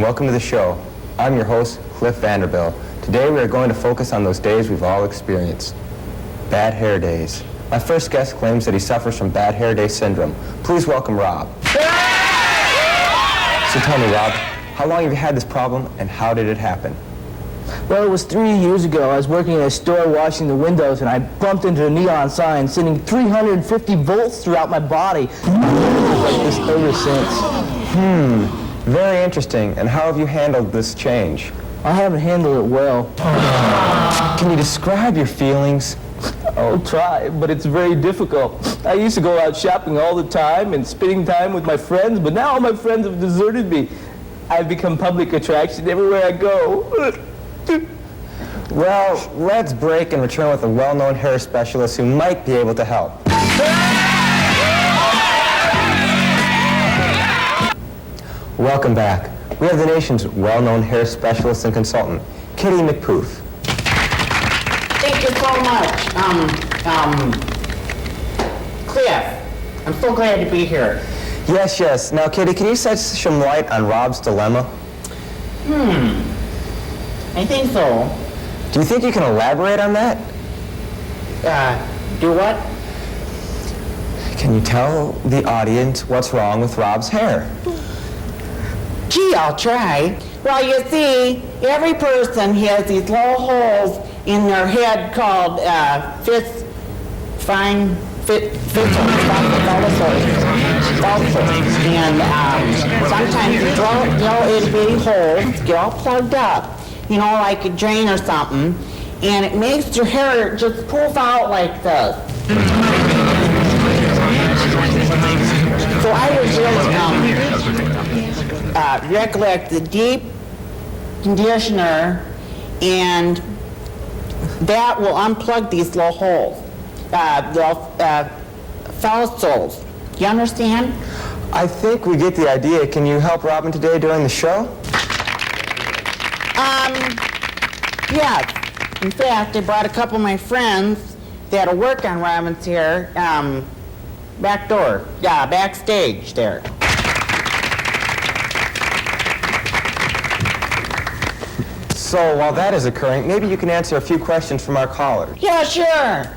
Welcome to the show. I'm your host, Cliff Vanderbilt. Today we are going to focus on those days we've all experienced. Bad hair days. My first guest claims that he suffers from bad hair day syndrome. Please welcome Rob. So tell me, Rob, how long have you had this problem and how did it happen? Well, it was 3 years ago. I was working in a store washing the windows and I bumped into a neon sign sending 350 volts throughout my body. Like this ever since. Very interesting. And how have you handled this change? I haven't handled it well. Can you describe your feelings? I'll try, but it's very difficult. I used to go out shopping all the time and spending time with my friends, but now all my friends have deserted me. I've become public attraction everywhere I go. Well, let's break and return with a well-known hair specialist who might be able to help. Welcome back. We have the nation's well-known hair specialist and consultant, Kitty McPoof. Thank you so much. Cliff, I'm so glad to be here. Yes. Now, Kitty, can you shed some light on Rob's dilemma? I think so. Do you think you can elaborate on that? Do what? Can you tell the audience what's wrong with Rob's hair? Gee, I'll try. Well, you see, every person has these little holes in their head called fistles. And sometimes these little itty bitty holes get all plugged up, you know, like a drain or something, and it makes your hair just poof out like this. So I would really recollect the deep conditioner, and that will unplug these little holes, the follicles. Do you understand? I think we get the idea. Can you help Robin today during the show? Yes. In fact, I brought a couple of my friends that'll work on Robin's hair, back door. Yeah, backstage there. So while that is occurring, maybe you can answer a few questions from our callers. Yeah, sure.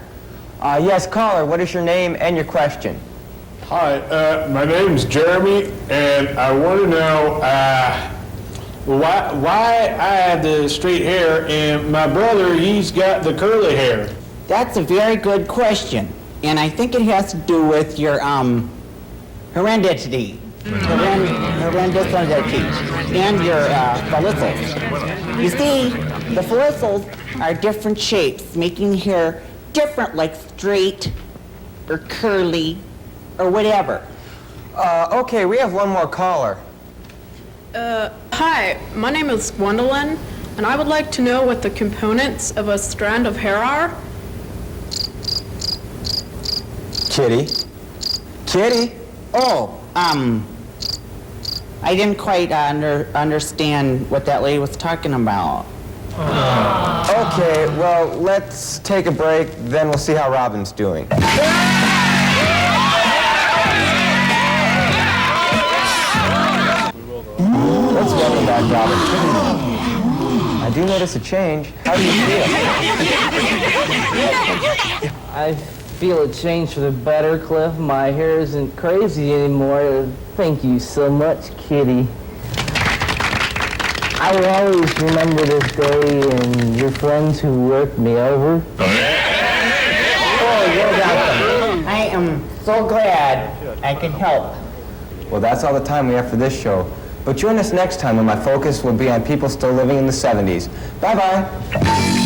Yes, caller, what is your name and your question? Hi, my name's Jeremy, and I want to know why I have the straight hair and my brother, he's got the curly hair. That's a very good question, and I think it has to do with your heredity. Heredity and your follicles. You see, the follicles are different shapes, making hair different, like straight or curly or whatever. Okay, we have one more caller. Hi, my name is Gwendolyn, and I would like to know what the components of a strand of hair are. Kitty? Kitty? Oh, I didn't quite understand what that lady was talking about. Okay, well, let's take a break, then we'll see how Robin's doing. Let's welcome back, Robin. I do notice a change. How do you feel? I feel a change for the better, Cliff. My hair isn't crazy anymore. Thank you so much, Kitty. I will always remember this day and your friends who worked me over. Oh, you're welcome. I am so glad I could help. Well, that's all the time we have for this show. But join us next time when my focus will be on people still living in the 70s. Bye-bye.